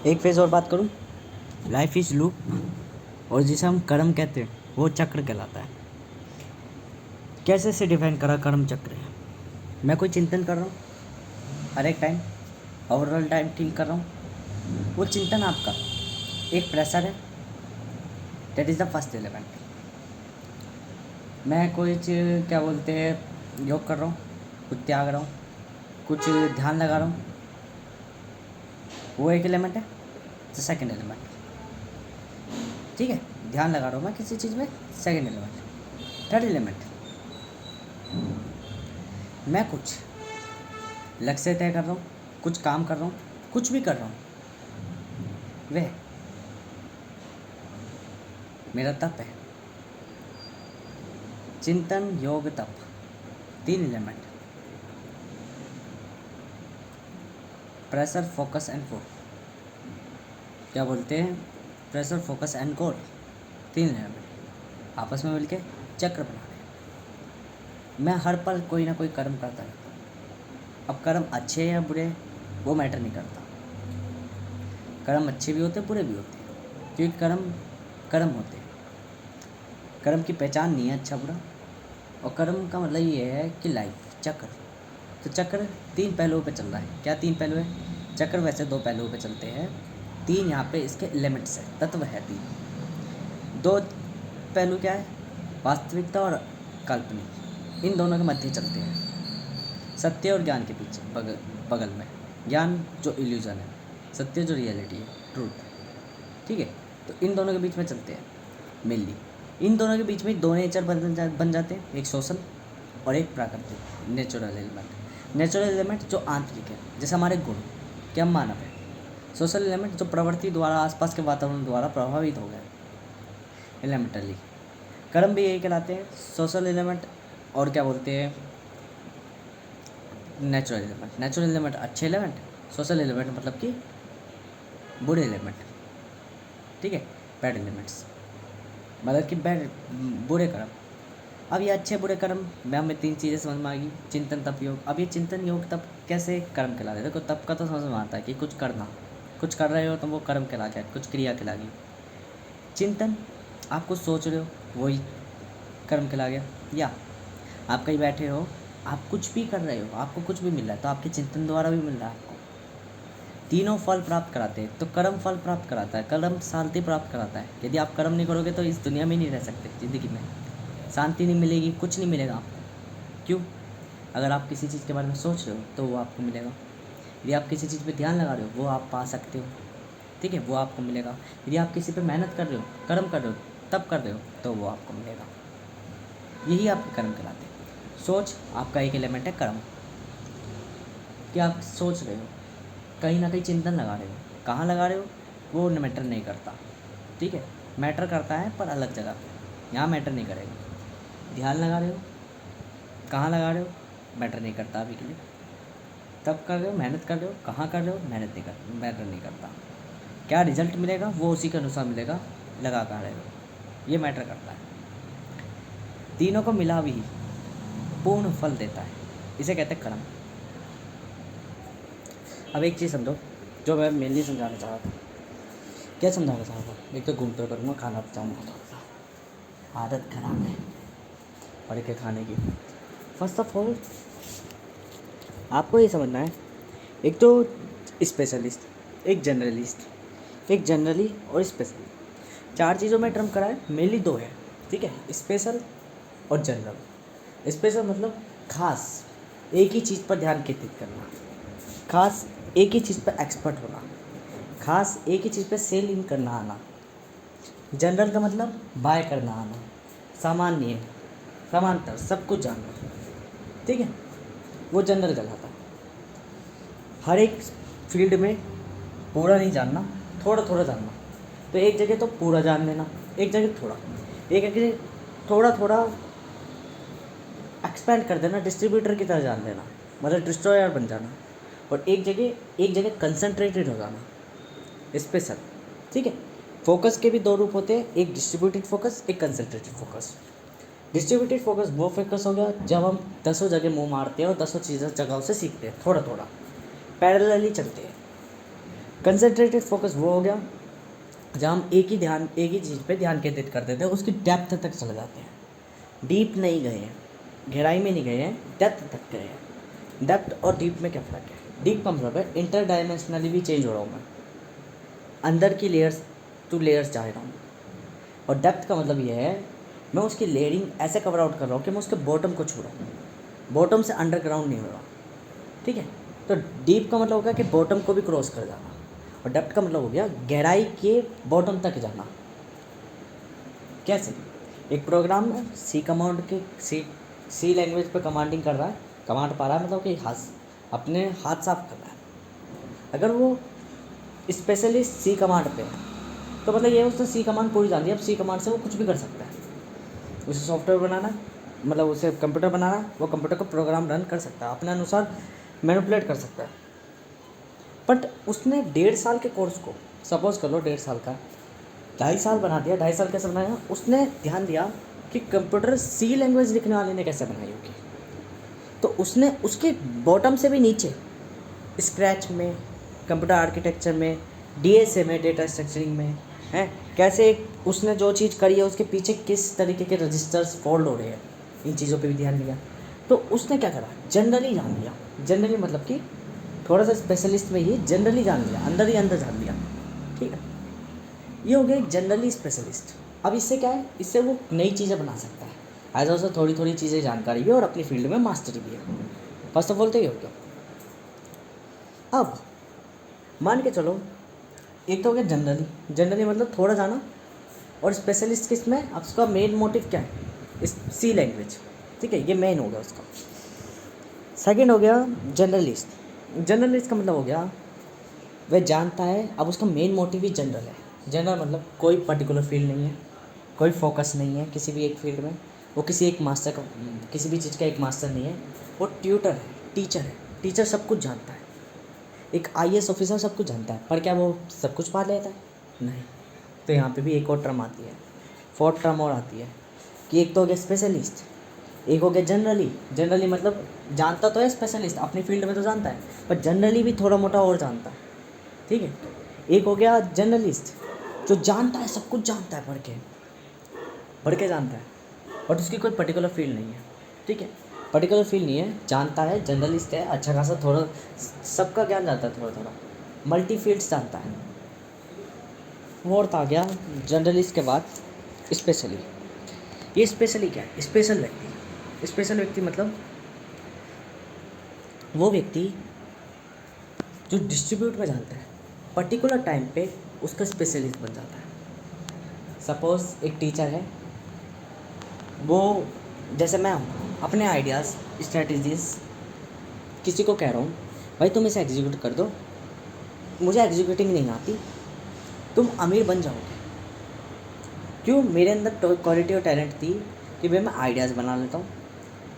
एक फेज और बात करूँ। लाइफ इज लूप और जिसे हम कर्म कहते हैं वो चक्र कहलाता है। कैसे से डिफाइन करा कर्म चक्र है? मैं कोई चिंतन कर रहा हूँ हर एक टाइम, ओवरऑल टाइम थिंक कर रहा हूँ, वो चिंतन आपका एक प्रेशर है, that is the first element. मैं कोई क्या बोलते हैं, योग कर रहा हूँ, कुछ त्याग रहा हूँ, कुछ ध्यान लगा रहा हूँ, वो एक एलिमेंट है, सेकेंड एलिमेंट। ठीक है, ध्यान लगा रहा हूँ मैं किसी चीज़ में, सेकेंड एलिमेंट। थर्ड एलिमेंट, मैं कुछ लक्ष्य तय कर रहा हूँ, कुछ काम कर रहा हूँ, कुछ भी कर रहा हूँ, वह मेरा तप है। चिंतन, योग, तप, तीन एलिमेंट। प्रेशर, फोकस एंड गोल, क्या बोलते हैं, प्रेशर, फोकस एंड गोल, तीन एलिमेंट आपस में मिलके चक्र बना रहे हैं। मैं हर पल कोई ना कोई कर्म करता रहता हूँ। अब कर्म अच्छे या बुरे वो मैटर नहीं करता। कर्म अच्छे भी होते, बुरे भी होते हैं, क्योंकि कर्म कर्म होते हैं। कर्म की पहचान नहीं है अच्छा बुरा, और कर्म का मतलब ये है कि लाइफ चक्र। तो चक्र तीन पहलुओं पे चल रहा है। क्या तीन पहलू है? चक्र वैसे दो पहलुओं पे चलते हैं, तीन यहाँ पे इसके एलिमेंट्स है, तत्व है तीन। दो पहलू क्या है? वास्तविकता और काल्पनिक, इन दोनों के मध्य चलते हैं। सत्य और ज्ञान के पीछे बगल में, ज्ञान जो इल्यूजन है, सत्य जो रियलिटी है, ट्रूथ। ठीक है, तो इन दोनों के बीच में चलते हैं मेनली। इन दोनों के बीच में दो नेचर बन जाते हैं, एक सोशल और एक प्राकृतिक, नेचुरल एलिमेंट। नेचुरल एलिमेंट जो आंतरिक है, जैसे हमारे गुण कि हम मानव है। सोशल एलिमेंट जो प्रवृत्ति द्वारा, आसपास के वातावरण द्वारा प्रभावित हो गए एलिमेंटली। कर्म भी यही कहलाते हैं, सोशल एलिमेंट और क्या बोलते हैं, नेचुरल एलिमेंट। नेचुरल एलिमेंट अच्छे एलिमेंट, सोशल एलिमेंट मतलब कि बुरे एलिमेंट। ठीक है, बैड एलिमेंट्स मतलब कि बैड, बुरे कर्म। अब ये अच्छे बुरे कर्म में हमें तीन चीज़ें समझ में आ गई, चिंतन, तप, योग। अब ये चिंतन, योग, तप कैसे कर्म कहलाते हैं? देखो, तप का तो समझ में आता है कि कुछ करना, कुछ कर रहे हो तो वो कर्म कहला गया, कुछ क्रिया कहला गई। चिंतन, आप कुछ सोच रहे हो, वही कर्म कहला गया। या आप कहीं बैठे हो, आप कुछ भी कर रहे हो, आपको कुछ भी मिल रहा है तो आपके चिंतन द्वारा भी मिल रहा है आपको। तीनों फल प्राप्त कराते हैं। तो कर्म फल प्राप्त कराता है, कर्म शांति प्राप्त कराता है। यदि आप कर्म नहीं करोगे तो इस दुनिया में नहीं रह सकते, ज़िंदगी में शांति नहीं मिलेगी, कुछ नहीं मिलेगा आपको। क्यों? अगर आप किसी चीज़ के बारे में सोच रहे हो तो वो आपको मिलेगा। यदि आप किसी चीज़ पे ध्यान लगा रहे हो वो आप पा सकते हो। ठीक है, वो आपको मिलेगा। यदि आप किसी पे मेहनत कर रहे हो, कर्म कर रहे हो, तब कर रहे हो तो वो आपको मिलेगा। यही आपके कर्म कहलाते हैं। सोच आपका एक एलिमेंट है कर्म, कि आप सोच रहे हो, कहीं ना कहीं चिंतन लगा रहे हो। कहाँ लगा रहे हो वो मैटर नहीं करता। ठीक है, मैटर करता है पर अलग जगह पे, यहाँ मैटर नहीं करेगा। ध्यान लगा रहे हो, कहाँ लगा रहे हो मैटर नहीं करता अभी के लिए। तब कर रहे हो, मेहनत कर रहे हो, कहाँ कर रहे हो मैटर नहीं करता। क्या रिजल्ट मिलेगा वो उसी के अनुसार मिलेगा, लगा कहाँ रहे हो ये मैटर करता है। तीनों को मिला भी पूर्ण फल देता है, इसे कहते हैं कर्म। अब एक चीज़ समझो जो मैं मेनली समझाना चाह रहा था। क्या समझाना चाह रहा था? एक तो घूमते करूँगा, खाना पचाऊँगा, थोड़ा सा आदत खराब है पढ़ के खाने की। फर्स्ट ऑफ ऑल आपको ये समझना है, एक तो स्पेशलिस्ट, एक जनरलिस्ट, एक जनरली और स्पेशली। चार चीज़ों में टर्म करा है, मेनली दो है। ठीक है, स्पेशल और जनरल। स्पेशल मतलब खास, एक ही चीज़ पर ध्यान केंद्रित करना, खास एक ही चीज़ पर एक्सपर्ट होना, खास एक ही चीज़ पर सेल इन करना आना। जनरल का मतलब बाय करना आना, सामान्य, समांतर, सब कुछ जानना। ठीक है, वो जनरल कहलाता है। हर एक फील्ड में पूरा नहीं जानना, थोड़ा थोड़ा जानना। तो एक जगह तो पूरा जान लेना, एक जगह थोड़ा, एक जगह थोड़ा थोड़ा एक्सपेंड कर देना, डिस्ट्रीब्यूटर की तरह जान लेना, मतलब डिस्ट्रॉयर बन जाना। और एक जगह कंसंट्रेटेड हो जाना, स्पेशल। ठीक है, फोकस के भी दो रूप होते हैं, एक डिस्ट्रीब्यूटेड फोकस, एक कंसंट्रेटेड फोकस। डिस्ट्रीब्यूटेड फोकस वो फोकस हो गया जब हम 10 जगह मुंह मारते हैं और 10 चीज़ों जगहों से सीखते हैं, थोड़ा थोड़ा पैरेलली चलते हैं। कंसंट्रेटेड फोकस वो हो गया जहाँ हम एक ही चीज़ पे ध्यान केंद्रित कर देते हैं, उसकी डेप्थ तक चले जाते हैं। डीप नहीं गए हैं, गहराई में नहीं गए हैं, डेप्थ तक गए हैं। डेप्थ और डीप में क्या फ़र्क है? डीप का मतलब है इंटर डायमेंशनली भी चेंज हो रहा हूँ मैं, अंदर की लेयर्स टू लेयर्स जा रहा हूँ। और डेप्थ का मतलब ये है मैं उसकी लेयरिंग ऐसे कवर आउट कर रहा हूँ कि मैं उसके बॉटम को छू रहा हूँ, बॉटम से अंडरग्राउंड नहीं हो रहा। ठीक है, तो डीप का मतलब हो गया कि बॉटम को भी क्रॉस कर जाना, और डेप्थ का मतलब हो गया गहराई के बॉटम तक जाना। कैसे? एक प्रोग्राम में सी लैंग्वेज पे कमांडिंग कर रहा है, कमांड पा रहा है, मतलब कि अपने हाथ साफ कर रहा है। अगर वो स्पेशलिस्ट सी कमांड पे है तो मतलब ये उसने सी कमांड पूरी जान ली। अब सी कमांड से वो कुछ भी कर सकता है। उसे सॉफ्टवेयर बनाना, मतलब उसे कंप्यूटर बनाना, वो कंप्यूटर को प्रोग्राम रन कर सकता है, अपने अनुसार मैनिपुलेट कर सकता है। बट उसने 1.5 साल के कोर्स को, सपोज कर लो 1.5 साल का, 2.5 साल बना दिया। 2.5 साल कैसे बनाया? उसने ध्यान दिया कि कंप्यूटर सी लैंग्वेज लिखने वाले ने कैसे बनाई होगी, तो उसने उसके बॉटम से भी नीचे स्क्रैच में, कंप्यूटर आर्किटेक्चर में, डीएसए में, डेटा स्ट्रक्चरिंग में है, कैसे उसने जो चीज़ करी है उसके पीछे किस तरीके के रजिस्टर्स फोल्ड हो रहे हैं, इन चीज़ों पे भी ध्यान दिया। तो उसने क्या करा? जनरली जान लिया। जनरली मतलब कि थोड़ा सा स्पेशलिस्ट में ही जनरली जान लिया, अंदर ही अंदर जान लिया। ठीक है, ये हो गया एक जनरली स्पेशलिस्ट। अब इससे क्या है? इससे वो नई चीज़ें बना सकता है। एज उसे थोड़ी थोड़ी चीज़ें जानकारी भी है और अपनी फील्ड में मास्टरी भी है। फर्स्ट ऑफ ऑल तो ये हो गया। अब मान के चलो, एक तो हो गया जनरली मतलब थोड़ा जाना, और स्पेशलिस्ट किस में? अब उसका मेन मोटिव क्या है? इस सी लैंग्वेज। ठीक है, ये मेन हो गया उसका। सेकंड हो गया जनरलिस्ट का मतलब हो गया वह जानता है, अब उसका मेन मोटिव ही जनरल है। जनरल मतलब कोई पर्टिकुलर फील्ड नहीं है, कोई फोकस नहीं है किसी भी एक फील्ड में, वो किसी भी चीज़ का एक मास्टर नहीं है, वो ट्यूटर है, टीचर है। टीचर सब कुछ जानता है। एक आईएएस ऑफिसर सब कुछ जानता है, पर क्या वो सब कुछ पा लेता है? नहीं। तो यहाँ पे भी एक और टर्म आती है, फोर्थ टर्म और आती है कि एक तो हो गया स्पेशलिस्ट, एक हो गया जनरली मतलब जानता तो है स्पेशलिस्ट, अपनी फील्ड में तो जानता है, पर जनरली भी थोड़ा मोटा और जानता है। ठीक है, एक हो गया जर्नलिस्ट जो जानता है, सब कुछ जानता है, पढ़ के जानता है, बट उसकी कोई पर्टिकुलर फील्ड नहीं है। ठीक है, पर्टिकुलर फील्ड नहीं है, जानता है, जर्नलिस्ट है, अच्छा खासा थोड़ा सबका ज्ञान जानता है, थोड़ा मल्टी फील्ड्स जानता है। और आ गया जर्नलिस्ट के बाद स्पेशली। ये स्पेशली क्या है? स्पेशल व्यक्ति मतलब वो व्यक्ति जो डिस्ट्रीब्यूट में जानता है, पर्टिकुलर टाइम पे उसका स्पेशलिस्ट बन जाता है। सपोज एक टीचर है, वो जैसे मैं हूँ, अपने आइडियाज़ स्ट्रेटजीज किसी को कह रहा हूँ, भाई तुम इसे एग्जीक्यूट कर दो, मुझे एग्जीक्यूटिंग नहीं आती, तुम अमीर बन जाओगे। क्यों? मेरे अंदर क्वालिटी और टैलेंट थी कि भाई मैं आइडियाज़ बना लेता हूँ,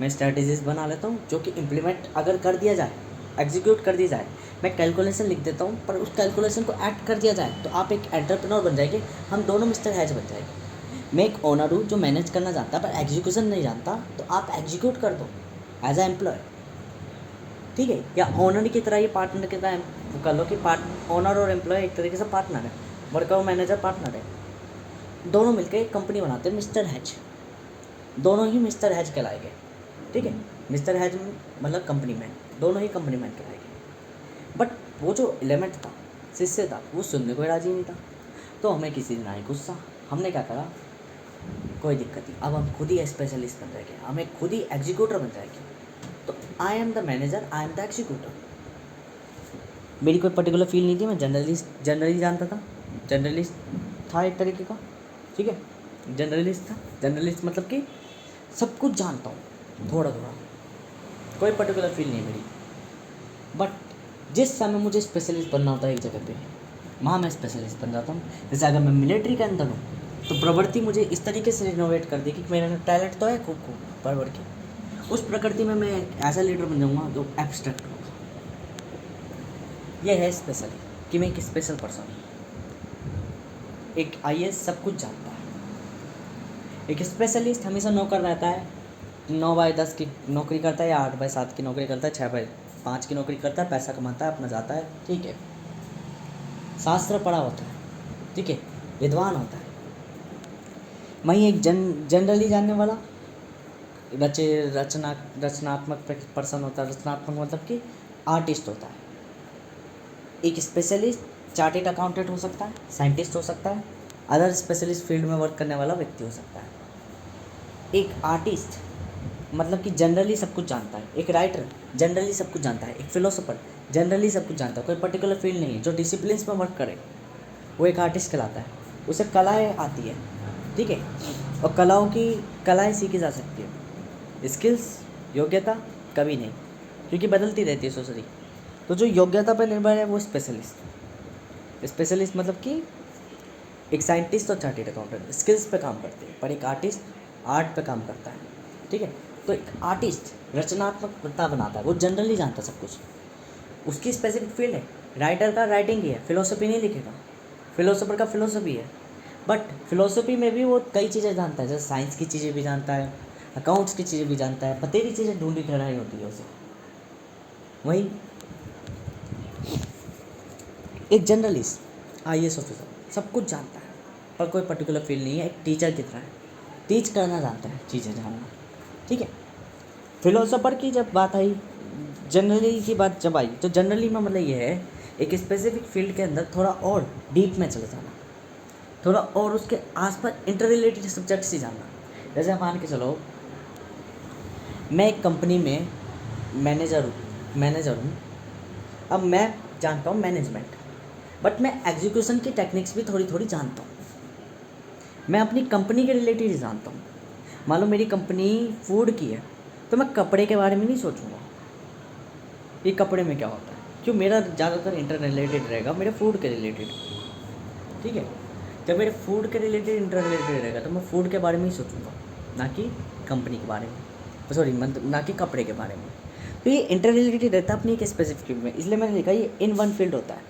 मैं स्ट्रेटजीज बना लेता हूँ, जो कि इम्प्लीमेंट अगर कर दिया जाए, एग्जीक्यूट कर दी जाए, मैं कैलकुलेशन लिख देता हूँ, पर उस कैलकुलेशन को ऐड कर दिया जाए तो आप एक एंटरप्रेन्योर बन जाएंगे, हम दोनों मिस्टर हैज बन जाएंगे। मैं एक ओनर हूँ जो मैनेज करना जानता पर एग्जीक्यूशन नहीं जानता, तो आप एग्जीक्यूट कर दो एज ए एम्प्लॉय। ठीक है, या ओनर की तरह ही पार्टनर की तरह कर लो कि ओनर और एम्प्लॉय एक तरीके से पार्टनर है, वर्कर मैनेजर पार्टनर है, दोनों मिलकर एक कंपनी बनाते हैं मिस्टर हैज, दोनों ही मिस्टर हैज कहलाएंगे। ठीक है, मिस्टर हैज मतलब कंपनी मैन, दोनों ही कंपनी मैन कहलाएंगे। बट वो जो एलिमेंट था, शिष्य था, वो सुनने को राजी नहीं था, तो हमें किसी दिन आई गुस्सा, हमने क्या करा, कोई दिक्कत नहीं, अब हम खुद ही स्पेशलिस्ट बन जाएंगे, हमें खुद ही एग्जीक्यूटर बन जाएंगे। तो I am the manager, I am the executor. मेरी कोई पर्टिकुलर फील्ड नहीं थी, मैं जनरली जानता था, जर्नलिस्ट था एक तरीके का। ठीक है, जर्नलिस्ट मतलब कि सब कुछ जानता हूँ थोड़ा, कोई पर्टिकुलर फील्ड नहीं मेरी। बट जिस समय मुझे स्पेशलिस्ट बनना होता है एक जगह पे, वहाँ मैं स्पेशलिस्ट बन जाता हूँ। जैसे अगर मैं मिलिट्री के अंदर हूँ, तो प्रवृत्ति मुझे इस तरीके से रिनोवेट कर दी कि मेरा टैलेंट तो है खूब बढ़ के, उस प्रकृति में मैं ऐसा लीडर बन जाऊँगा जो एब्स्ट्रैक्ट होगा। यह है स्पेशली कि मैं एक स्पेशल पर्सन हूँ। एक आईएएस सब कुछ जानता है, एक स्पेशलिस्ट हमेशा नौकर रहता है, 9/10 की नौकरी करता है, या 8/7 की नौकरी करता है, 6/5 की नौकरी करता है, पैसा कमाता है, अपना जाता है। ठीक है, शास्त्र पढ़ा होता है, ठीक है, विद्वान होता है। वहीं एक जनरली जानने वाला रचनात्मक पर्सन होता है। रचनात्मक मतलब कि आर्टिस्ट होता है। एक स्पेशलिस्ट चार्टेड अकाउंटेंट हो सकता है, साइंटिस्ट हो सकता है, अदर स्पेशलिस्ट फील्ड में वर्क करने वाला व्यक्ति हो सकता है। एक आर्टिस्ट मतलब कि जनरली सब कुछ जानता है। एक राइटर जनरली सब कुछ जानता है। एक फिलोसोफर जनरली सब कुछ जानता है। कोई पर्टिकुलर फील्ड नहीं है, जो डिसिप्लिन्स में वर्क करे वो एक आर्टिस्ट कहलाता है। उसे कलाएँ आती है, ठीक है, और कलाएँ सीखी जा सकती है। स्किल्स, योग्यता कभी नहीं, क्योंकि बदलती रहती है सोसाइटी। तो जो योग्यता पर निर्भर है वो स्पेशलिस्ट मतलब कि एक साइंटिस्ट और चार्टेड अकाउंटेंट स्किल्स पे काम करते हैं, पर एक आर्टिस्ट आर्ट पे काम करता है, ठीक है। तो एक आर्टिस्ट रचनात्मकता बनाता है, वो जनरली जानता है सब कुछ, उसकी स्पेसिफिक फील्ड है। राइटर का राइटिंग ही है, फिलोसफी नहीं लिखेगा। फिलोसोफर का फिलोसफी है, बट फिलोसफी में भी वो कई चीज़ें जानता है, जैसे साइंस की चीज़ें भी जानता है, अकाउंट्स की चीज़ें भी जानता है, बतेरी चीज़ें ढूंढी खड़ाई होती है उसे। वहीं एक जर्नलिस्ट IAS ऑफिसर सब कुछ जानता है, पर कोई पर्टिकुलर फील्ड नहीं है। एक टीचर की तरह है, टीच करना जानता है, चीज़ें जानना, ठीक है। फिलोसोफर की जब बात आई, जनरली की बात जब आई, तो जनरली में मतलब ये है एक स्पेसिफिक फील्ड के अंदर थोड़ा और डीप में चले जाना, थोड़ा और उसके आसपास इंटर रिलेटेड सब्जेक्ट्स ही जानना। जैसे मान के चलो मैं एक कंपनी में मैनेजर हूँ। अब मैं जानता हूँ मैनेजमेंट, बट मैं एग्जीक्यूशन की टेक्निक्स भी थोड़ी थोड़ी जानता हूँ। मैं अपनी कंपनी के रिलेटेड ही जानता हूँ। मान लो मेरी कंपनी फूड की है, तो मैं कपड़े के बारे में नहीं सोचूंगा ये कपड़े में क्या होता है, क्यों, मेरा ज़्यादातर इंटर रिलेटेड रहेगा मेरे फूड के रिलेटेड, ठीक है। जब मेरे फूड के रिलेटेड इंटर रिलेटेड रहेगा तो मैं फूड के बारे में ही सोचूंगा, ना कि कंपनी के बारे में, सॉरी मतलब ना कि कपड़े के बारे में। तो ये इंटर रिलेटेड रहता है अपनी एक स्पेसिफिक फील्ड में, इसलिए मैंने लिखा ये इन वन फील्ड होता है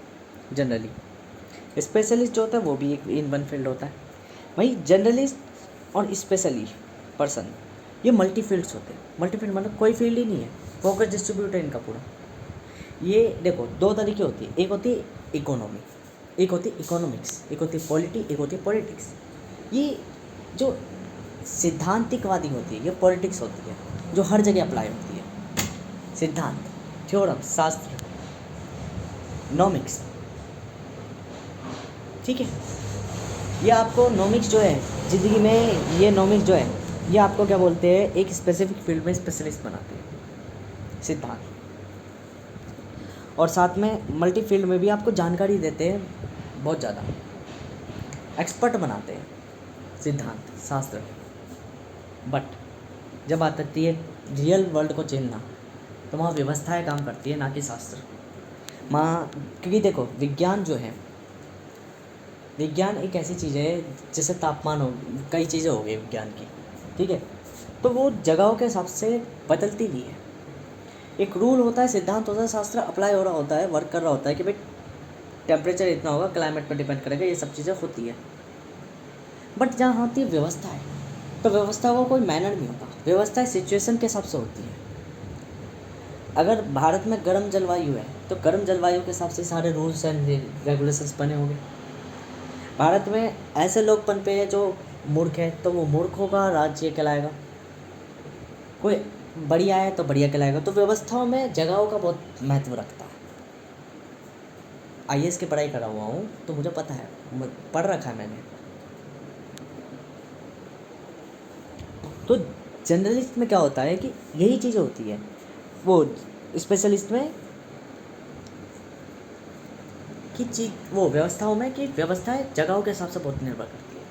जनरली। स्पेशलिस्ट जो होता है वो भी एक इन वन फील्ड होता है। वहीं जर्नलिस्ट और स्पेशली पर्सन ये मल्टी फील्ड्स होते हैं। मल्टी फील्ड मतलब कोई फील्ड ही नहीं है, फोकस डिस्ट्रीब्यूट है इनका पूरा। ये देखो दो तरीके होती है, एक होती है इकोनॉमी, एक होती है इकोनॉमिक्स, एक होती है पॉलिटी, एक होती है पॉलिटिक्स। ये जो सिद्धांतिकवादी होती है ये पॉलिटिक्स होती है, जो हर जगह अप्लाई होती है। सिद्धांत, थ्योरम, शास्त्र, नॉमिक्स, ठीक है। ये आपको नॉमिक्स जो है ज़िंदगी में, ये नॉमिक्स जो है ये आपको क्या बोलते हैं, एक स्पेसिफिक फील्ड में स्पेशलिस्ट बनाते हैं सिद्धांत, और साथ में मल्टी फील्ड में भी आपको जानकारी देते हैं, बहुत ज़्यादा एक्सपर्ट बनाते हैं सिद्धांत शास्त्र। बट जब बात आती है रियल वर्ल्ड को झेलना, तो वहाँ व्यवस्थाएं काम करती है, ना कि शास्त्र। क्योंकि देखो विज्ञान जो है, विज्ञान एक ऐसी चीज़ है जैसे तापमान हो, कई चीज़ें हो गई विज्ञान की, ठीक है, तो वो जगहों के हिसाब से बदलती भी है। एक रूल होता है, सिद्धांत होता है, शास्त्र अप्लाई हो रहा होता है, वर्क कर रहा होता है कि भाई टेम्परेचर इतना होगा, क्लाइमेट पर डिपेंड करेगा, ये सब चीज़ें होती है। बट जहाँ होती है व्यवस्था है, तो व्यवस्था का कोई मैनर नहीं होता, व्यवस्था सिचुएशन के हिसाब से होती है। अगर भारत में गर्म जलवायु है तो गर्म जलवायु के हिसाब से सारे रूल्स एंड रेगुलेशंस बने होंगे। भारत में ऐसे लोग पनपे हैं जो मूर्ख है, तो वो मूर्खों का राज्य कहलाएगा। कोई बढ़िया है तो बढ़िया कहलाएगा। तो व्यवस्थाओं में जगहों का बहुत महत्व रखता है। IAS की पढ़ाई करा हुआ हूँ तो मुझे पता है, पढ़ रखा है मैंने। तो जनरलिस्ट में क्या होता है कि यही चीज़ें होती है, वो स्पेशलिस्ट में कि चीज वो व्यवस्थाओं में कि व्यवस्थाएं जगहों के हिसाब से बहुत निर्भर करती है।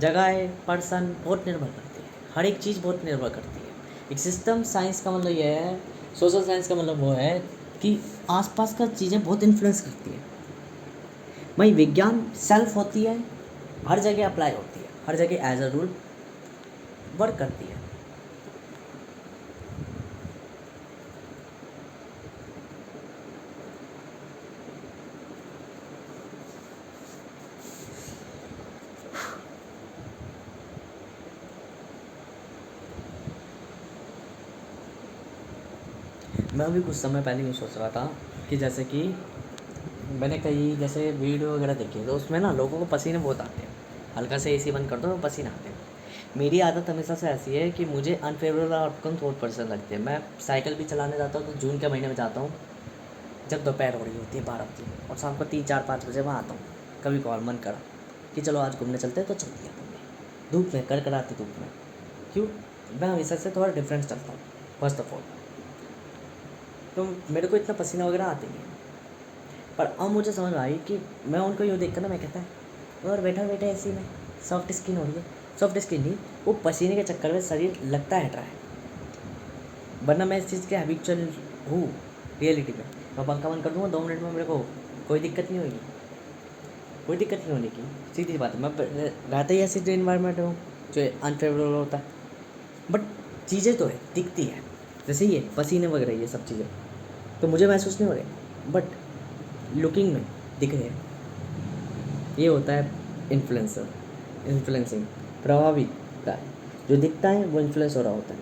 जगह पर्सन बहुत निर्भर करती है, हर एक चीज़ बहुत निर्भर करती है। एक सिस्टम साइंस का मतलब ये है, सोशल साइंस का मतलब वो है कि आसपास का चीज़ें बहुत इन्फ्लुएंस करती है। वहीं विज्ञान सेल्फ होती है, हर जगह अप्लाई होती है, हर जगह एज अ रूल वर्क करती है। मैं अभी कुछ समय पहले यूँ सोच रहा था कि जैसे कि मैंने कई जैसे वीडियो वगैरह देखी है तो उसमें ना लोगों को पसीने बहुत आते हैं, हल्का से एसी बंद कर दो पसीने आते हैं। मेरी आदत हमेशा से ऐसी है कि मुझे अनफेवरेबल आउटकम बहुत पसंद लगती है। मैं साइकिल भी चलाने जाता हूँ तो जून के महीने में जाता हूँ, जब दोपहर हो रही होती है 12 बजे, और शाम को 3 4 5 बजे वहाँ आता हूँ। कभी कभार मन करा कि चलो आज घूमने चलते हैं तो चल दिया घूमने, धूप में कड़कड़ाती धूप में। क्यों? मैं हमेशा से थोड़ा डिफरेंस चलता हूँ फर्स्ट ऑफ ऑल, तो मेरे को इतना पसीना वगैरह आते नहीं है। पर अब मुझे समझ में आई कि मैं उनको यूँ देख कर ना, मैं कहता है और बैठा बैठा ऐसी में सॉफ्ट स्किन हो रही है, सॉफ्ट स्किन नहीं, वो पसीने के चक्कर में शरीर लगता है ड्राई, वरना मैं इस चीज़ के हैबिचुअल हूँ। रियलिटी में मैं पंखा बंद कर दूँगा 2 मिनट में, मेरे को कोई दिक्कत नहीं होगी, कोई दिक्कत नहीं होने की, सीधी सी बात है। मैं रहता ही ऐसे इन्वायरमेंट में हूँ जो अनफेवरेबल होता है, बट चीज़ें तो है, दिखती है, जैसे ये पसीने वगैरह ये सब चीज़ें तो मुझे महसूस नहीं हो रहे, बट लुकिंग में दिख रहे हैं। ये होता है इन्फ्लुएंसर, इन्फ्लुएंसिंग, प्रभावित। जो दिखता है वो इन्फ्लुएंस हो रहा होता है,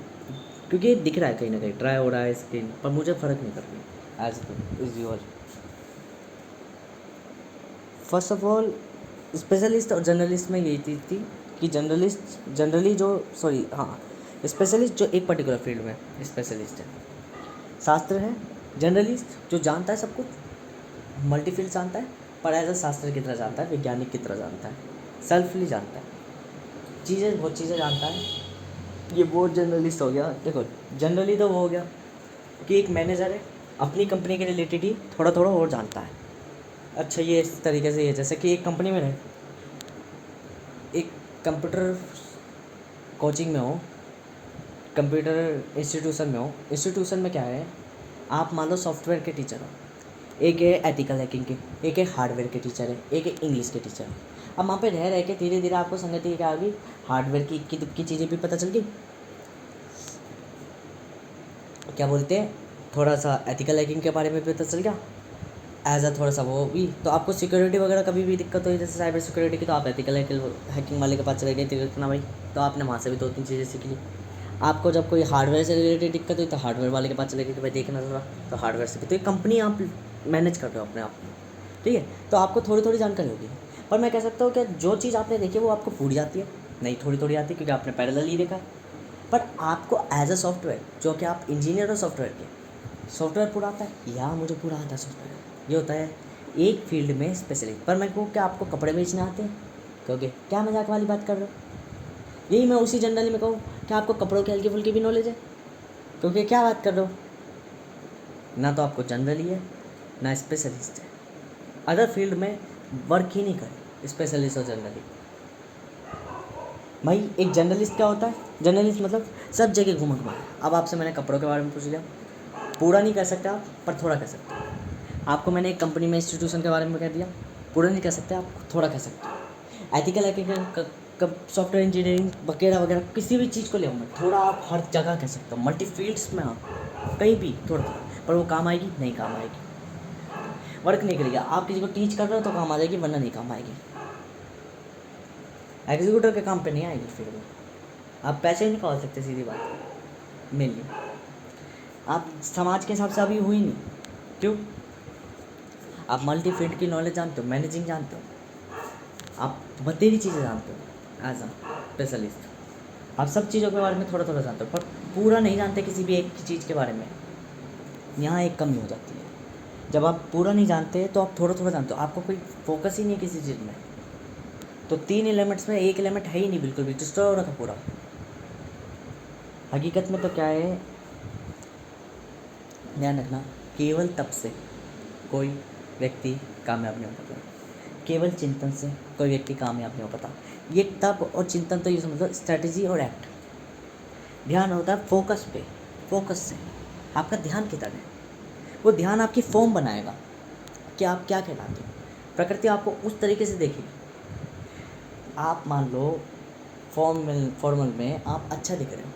क्योंकि ये दिख रहा है कहीं ना कहीं ड्राई हो रहा है स्किन, पर मुझे फ़र्क नहीं पड़ता age is your. First of all specialist और जर्नलिस्ट में यही चीज़ थी कि जर्नलिस्ट जनरली जो स्पेशलिस्ट जो एक पर्टिकुलर फील्ड में स्पेशलिस्ट है, शास्त्र है। जर्नलिस्ट जो जानता है सब कुछ, मल्टी फील्ड जानता है, पर एज अ शास्त्र की तरह जानता है, वैज्ञानिक की तरह जानता है, सेल्फली जानता है, बहुत चीज़ें जानता है। ये वो जर्नलिस्ट हो गया। देखो जनरली तो वो हो गया कि एक मैनेजर है, अपनी कंपनी के रिलेटेड ही थोड़ा थोड़ा और जानता है। अच्छा ये इस तरीके से, ये जैसे कि एक कंपनी में रहे, एक कंप्यूटर कोचिंग में हो, कंप्यूटर इंस्टीट्यूशन में हो। इंस्टीट्यूशन में क्या है, आप मान लो सॉफ्टवेयर के टीचर हो, एक है एथिकल हैकिंग के, एक है हार्डवेयर के टीचर है, एक है इंग्लिश के टीचर है। अब वहाँ पे रह के धीरे धीरे आपको संगति क्या होगी, हार्डवेयर की इक्की दुक्की चीज़ें भी पता चल गई, क्या बोलते हैं, थोड़ा सा एथिकल हैकिंग के बारे में भी पता चल गया, एज अ थोड़ा सा वो भी। तो आपको सिक्योरिटी वगैरह कभी भी दिक्कत हुई जैसे साइबर सिक्योरिटी की, तो आप एथिकल हैकिंग वाले के पास चले गए तिरकना भाई, तो आपने वहाँ से भी 2 3 चीज़ें सीख ली। आपको जब कोई हार्डवेयर से रिलेटेड दिक्कत हुई तो हार्डवेयर वाले के पास चले गए कि भाई देखना थोड़ा, तो हार्डवेयर से। तो ये कंपनी आप मैनेज कर रहे हो अपने आप में, ठीक है, तो आपको थोड़ी थोड़ी जानकारी होगी। पर मैं कह सकता हूँ कि जो चीज़ आपने देखी वो आपको पूरी आती है, नहीं थोड़ी थोड़ी आती है, क्योंकि आपने पैरेलल ही देखा। पर आपको एज अ सॉफ्टवेयर, जो कि आप इंजीनियर हो सॉफ्टवेयर के, सॉफ्टवेयर पूरा आता है या मुझे पूरा आता है सॉफ्टवेयर, ये होता है एक फील्ड में स्पेशलिस्ट। पर मैं कहूँ क्या आपको कपड़े बेचने आते हैं, क्योंकि क्या मजाक वाली बात कर रहे हो। यही मैं उसी जनरली में कहूँ कि आपको कपड़ों की हल्की फुल्की भी नॉलेज है, क्योंकि क्या बात कर रहे हो, ना तो आपको जनरली है ना स्पेशलिस्ट है। अदर फील्ड में वर्क ही नहीं करे स्पेशलिस्ट और जनरली। भाई एक जर्नलिस्ट क्या होता है, जर्नलिस्ट मतलब सब जगह घूम घुमा। अब आपसे मैंने कपड़ों के बारे में पूछ लिया, पूरा नहीं कह सकते आप, पर थोड़ा कह सकते हो। आपको मैंने एक कंपनी में इंस्टीट्यूशन के बारे में कह दिया, पूरा नहीं कह सकते आप, थोड़ा कह सकते हो। एथिकल हैकिंग, सॉफ्टवेयर इंजीनियरिंग वगैरह वगैरह, किसी भी चीज़ को ले मैं, थोड़ा आप हर जगह कह सकते हो, मल्टी फील्ड्स में आप कहीं भी थोड़ा थोड़ा, पर वो काम आएगी नहीं, काम आएगी, वर्क नहीं करेगी। आप किसी को टीच कर रहे हो तो काम आ जाएगी, वरना नहीं काम आएगी। एग्जीक्यूटर के काम पे नहीं आएगी, फिर वो आप पैसे नहीं कमा सकते, सीधी बात मेनली। आप समाज के हिसाब से अभी हुई नहीं, क्यों? आप मल्टी फील्ड की नॉलेज जानते हो, मैनेजिंग जानते हो, आप बतेरी चीज़ें जानते हो एज अ स्पेशलिस्ट। आप सब चीज़ों के बारे में थोड़ा थोड़ा जानते हो, पर पूरा नहीं जानते किसी भी एक चीज़ के बारे में। यहाँ एक कमी हो जाती है, जब आप पूरा नहीं जानते तो आप थोड़ा थोड़ा जानते हो, आपको कोई फोकस ही नहीं किसी चीज़ में। तो 3 एलिमेंट्स में एक एलिमेंट है ही नहीं, बिल्कुल भी डिस्ट्रॉय हो रखा पूरा। हकीकत में तो क्या है, ध्यान रखना, केवल तप से कोई व्यक्ति कामयाब नहीं हो पाता, केवल चिंतन से कोई व्यक्ति कामयाब नहीं हो पाता। ये तप और चिंतन तो ये समझो स्ट्रैटेजी और एक्ट, ध्यान होता है फोकस पे, फोकस से आपका ध्यान किधर है, वो ध्यान आपकी फॉर्म बनाएगा कि आप क्या कहलाते हो। प्रकृति आपको उस तरीके से देखेगी। आप मान लो फॉर्मल में आप अच्छा दिख रहे हो,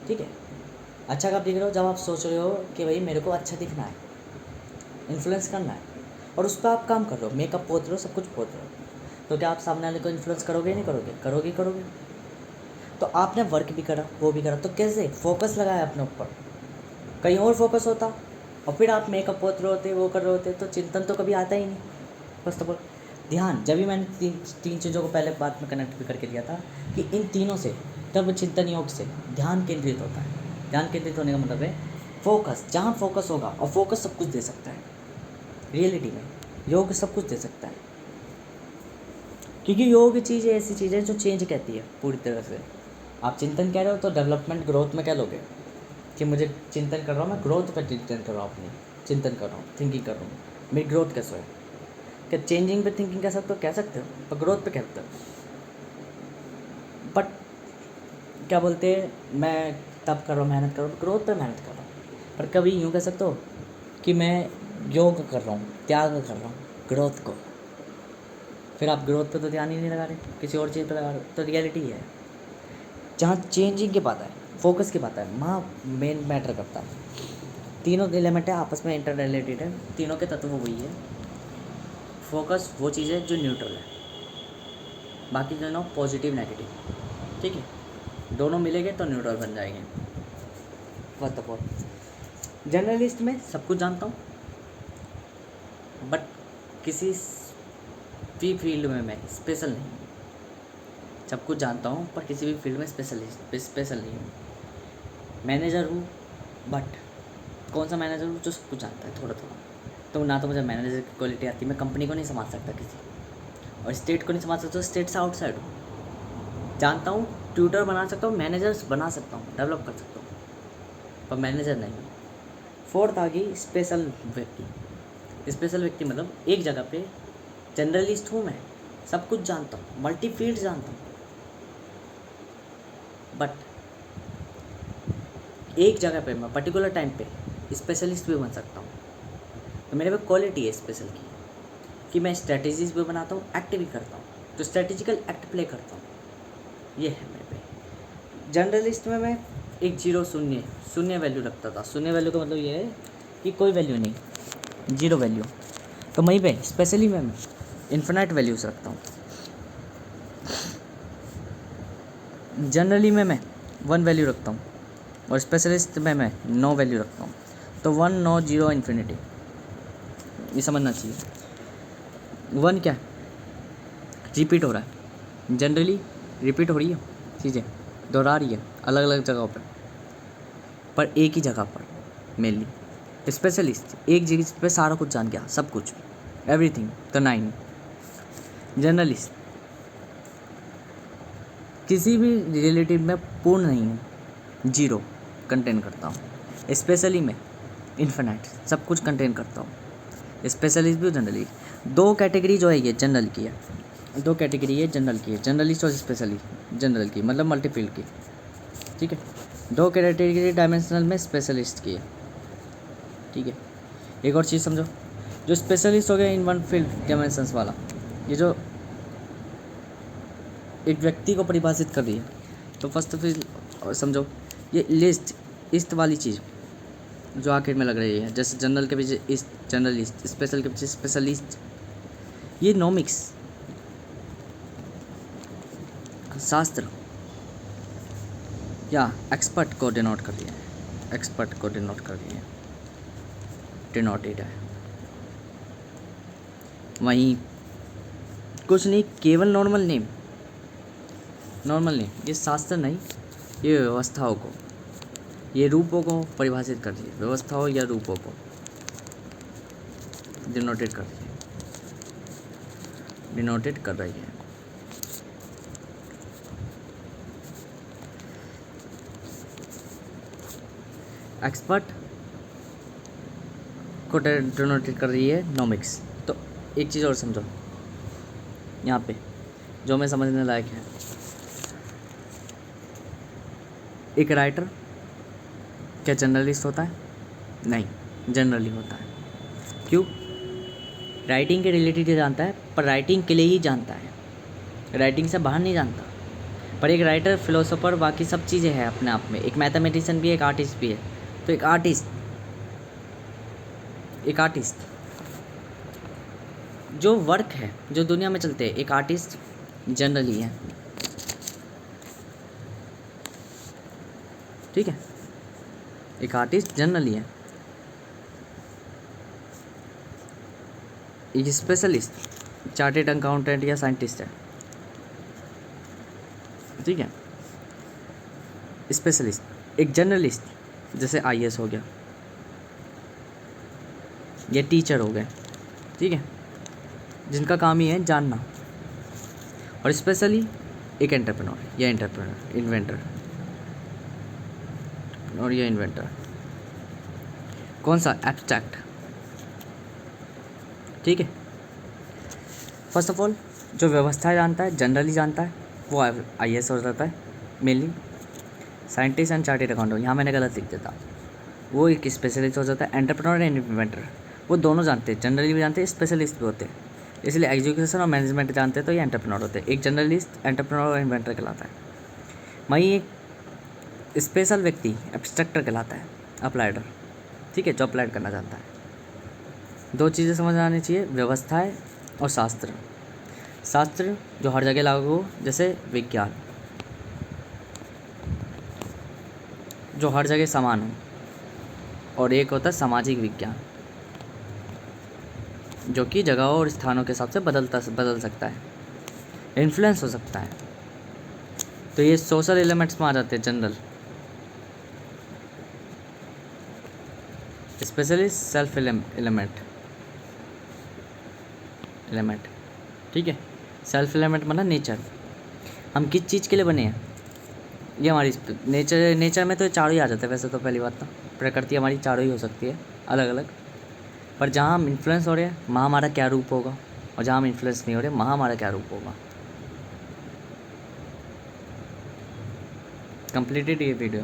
ठीक है, अच्छा कब दिख रहे हो, जब आप सोच रहे हो कि भाई मेरे को अच्छा दिखना है, इन्फ्लुएंस करना है, और उस पर आप काम कर रहे हो, मेकअप पोत रहे हो, सब कुछ पोत रहे हो, तो क्या आप सामने वाले को इन्फ्लुएंस करोगे नहीं करोगे? करोगे करोगे। तो आपने वर्क भी करा, वो भी करा, तो कैसे फोकस लगाया अपने ऊपर, कहीं और फोकस होता और फिर आप मेकअप पोत रहे होते, वो कर रहे होते, तो चिंतन तो कभी आता ही नहीं। फर्स्ट ऑफ ऑल ध्यान, जब भी मैंने तीन चीज़ों को पहले बात में कनेक्ट भी करके दिया था कि इन तीनों से तब चिंतन योग से ध्यान केंद्रित होता है। ध्यान केंद्रित होने का मतलब है फोकस, जहाँ फोकस होगा, और फोकस सब कुछ दे सकता है। रियलिटी में योग सब कुछ दे सकता है, क्योंकि योग चीज़ ऐसी चीज़ है जो चेंज कहती है पूरी तरह से। आप चिंतन कह रहे हो तो डेवलपमेंट ग्रोथ में क्या लोगे कि मुझे चिंतन कर रहा हूँ, मैं ग्रोथ पर चिंतन कर रहा हूँ, अपनी चिंतन कर रहा हूँ, थिंकिंग कर रहा हूँ, मेरी ग्रोथ कैसे है। क्या चेंजिंग पे थिंकिंग कह सकते हो, कह सकते हो, पर ग्रोथ पे कहते हो। बट क्या बोलते हैं, मैं तब कर रहा हूँ, मेहनत कर रहा हूँ, ग्रोथ पे मेहनत कर रहा हूँ। पर कभी यूँ कह सकते हो कि मैं योग कर रहा हूँ, त्याग कर रहा हूँ ग्रोथ को, फिर आप ग्रोथ पे तो ध्यान ही नहीं लगा रहे, किसी और चीज़ पे लगा रहे। तो रियलिटी है जहाँ चेंजिंग की बात है, फोकस की बात है, वहाँ मेन मैटर करता है। तीनों एलिमेंट है आपस में इंटर रिलेटेड है, तीनों के तत्व वही है। फोकस वो चीज़ है जो न्यूट्रल है, बाकी दोनों पॉजिटिव नेगेटिव, ठीक है, दोनों मिलेंगे तो न्यूट्रल बन जाएंगे। फर्स्ट ऑफ ऑल जर्नलिस्ट में सब कुछ जानता हूँ, बट किसी भी फील्ड में मैं स्पेशल नहीं हूँ। सब कुछ जानता हूँ पर किसी भी फील्ड में स्पेशल नहीं हूँ। मैनेजर हूँ, बट कौन सा मैनेजर हूँ जो सब कुछ जानता है थोड़ा थोड़ा। तो ना तो मुझे मैनेजर की क्वालिटी आती, मैं कंपनी को नहीं संभाल सकता किसी, और स्टेट को नहीं संभाल सकता, तो स्टेट से आउटसाइड हूँ। जानता हूँ, ट्यूटर बना सकता हूँ, मैनेजर्स बना सकता हूँ, डेवलप कर सकता हूँ, पर मैनेजर नहीं हूँ। फोर्थ आ गई स्पेशल व्यक्ति। स्पेशल व्यक्ति मतलब एक जगह पे जनरलिस्ट हूँ मैं, सब कुछ जानता हूँ, मल्टी फील्ड जानता हूँ, बट एक जगह पे मैं पर्टिकुलर टाइम पे स्पेशलिस्ट भी बन सकता हूँ। तो मेरे पे क्वालिटी है स्पेशल की कि मैं स्ट्रेटजीज भी बनाता हूँ, एक्ट भी करता हूँ, तो स्ट्रेटेजिकल एक्ट प्ले करता हूँ, ये है मेरे पे। जनरलिस्ट में मैं एक जीरो शून्य वैल्यू रखता था। शून्य वैल्यू का मतलब ये है कि कोई वैल्यू नहीं, जीरो वैल्यू। तो वहीं पे स्पेशली मैं इन्फिनाइट वैल्यूज़ रखता हूँ। जनरली में मैं 1 वैल्यू रखता हूँ, और स्पेशलिस्ट में मैं 9 वैल्यू रखता हूँ। तो 1 9 0 इन्फिनिटी, ये समझना चाहिए। 1 क्या रिपीट हो रहा है, जनरली रिपीट हो रही है चीज़ें, दोहरा रही है अलग अलग जगहों पर एक ही जगह पर मेनली। स्पेशलिस्ट एक जगह पे सारा कुछ जान गया, सब कुछ, एवरीथिंग। तो 9 जर्नलिस्ट किसी भी रिलेटिव में पूर्ण नहीं हूँ, 0 कंटेन करता हूँ। स्पेशली में इन्फिनाइट सब कुछ कंटेन करता हूँ। स्पेशलिस्ट भी जनरली, 2 कैटेगरी जो है ये जनरल की है, 2 कैटेगरी है जनरल की है, जर्नलिस्ट और स्पेशलिस्ट। जनरल की मतलब मल्टी फील्ड की, ठीक है। 2 कैटेगरी डायमेंशनल में स्पेशलिस्ट की है, ठीक है। एक और चीज़ समझो, जो स्पेशलिस्ट हो गया इन वन फील्ड डायमेंशंस वाला, ये जो एक व्यक्ति को परिभाषित कर रही है। तो फर्स्ट ऑफ ऑल समझो, ये लिस्ट वाली चीज़ जो आखिर में लग रही है, जैसे जनरल के पीछे इस जर्नलिस्ट, स्पेशल के पीछे स्पेशलिस्ट, ये नॉमिक्स शास्त्र या एक्सपर्ट को डिनोट कर रही है, एक्सपर्ट को डिनोट कर रही है, डिनोटेड है। वहीं कुछ नहीं, केवल नॉर्मल नेम, ये शास्त्र नहीं, ये व्यवस्थाओं को, ये रूपों को परिभाषित कर रही है, व्यवस्थाओं या रूपों को डिनोटेड कर रही है, डिनोटेड कर रही है। एक्सपर्ट को डिनोटेड कर रही है नॉमिक्स। तो एक चीज़ और समझो यहाँ पे जो मैं समझने लायक है, एक राइटर क्या जर्नलिस्ट होता है? नहीं, जनरली होता है। क्यों? राइटिंग के रिलेटेड ही जानता है, पर राइटिंग के लिए ही जानता है, राइटिंग से बाहर नहीं जानता। पर एक राइटर, फिलोसोफर, बाकी सब चीज़ें हैं अपने आप में, एक मैथमेटिशियन भी है, एक आर्टिस्ट भी है। तो एक आर्टिस्ट जो वर्क है, जो दुनिया में चलते हैं, एक आर्टिस्ट जनरली है, ठीक है, एक आर्टिस्ट जनरली है। एक स्पेशलिस्ट चार्टेड अकाउंटेंट या साइंटिस्ट है, ठीक है। स्पेशलिस्ट एक जर्नलिस्ट जैसे आईएएस हो गया या टीचर हो गए, ठीक है, जिनका काम ही है जानना। और स्पेशली एक एंटरप्रेन्योर या एंटरप्रेन्योर इन्वेंटर और ये इन्वेंटर। कौन सा? एब्स्ट्रैक्ट, ठीक है। फर्स्ट ऑफ ऑल जो व्यवस्था जानता है, जनरली जानता है, वो आईएएस हो जाता है mainly. Scientist and chartered accountant, यहाँ मैंने गलत लिख दिया था, वो एक स्पेशलिस्ट हो जाता है। एंटरप्रेन्योर एंड इन्वेंटर वो दोनों जानते हैं, जनरली भी जानते हैं, स्पेशलिस्ट भी होते हैं। इसलिए एजुकेशन और मैनेजमेंट जानते हैं तो ये एंटरप्रेन्योर होते हैं। एक जर्नलिस्ट एंटरप्रेन्योर और इन्वेंटर कहलाता है। वहीं एक स्पेशल व्यक्ति एब्स्ट्रैक्टर कहलाता है, अप्लाइडर, ठीक है, जो अप्लाइड करना चाहता है। दो चीज़ें समझ आनी चाहिए, व्यवस्थाएं और शास्त्र। शास्त्र जो हर जगह लागू हो, जैसे विज्ञान जो हर जगह समान हो, और एक होता है सामाजिक विज्ञान जो कि जगहों और स्थानों के हिसाब से बदल सकता है, इन्फ्लुएंस हो सकता है। तो ये सोशल एलिमेंट्स में आ जाते हैं, जनरल, स्पेशली सेल्फ एलिमेंट, ठीक है। सेल्फ एलिमेंट मतलब नेचर, हम किस चीज़ के लिए बने हैं, ये हमारी नेचर में तो चारों ही आ जाते हैं वैसे तो। पहली बात तो प्रकृति हमारी चारों ही हो सकती है अलग अलग, पर जहाँ हम इन्फ्लुएंस हो रहे हैं वहाँ हमारा क्या रूप होगा, और जहाँ हम इन्फ्लुएंस नहीं हो रहे वहाँ हमारा क्या रूप होगा। कंप्लीटेड ये वीडियो।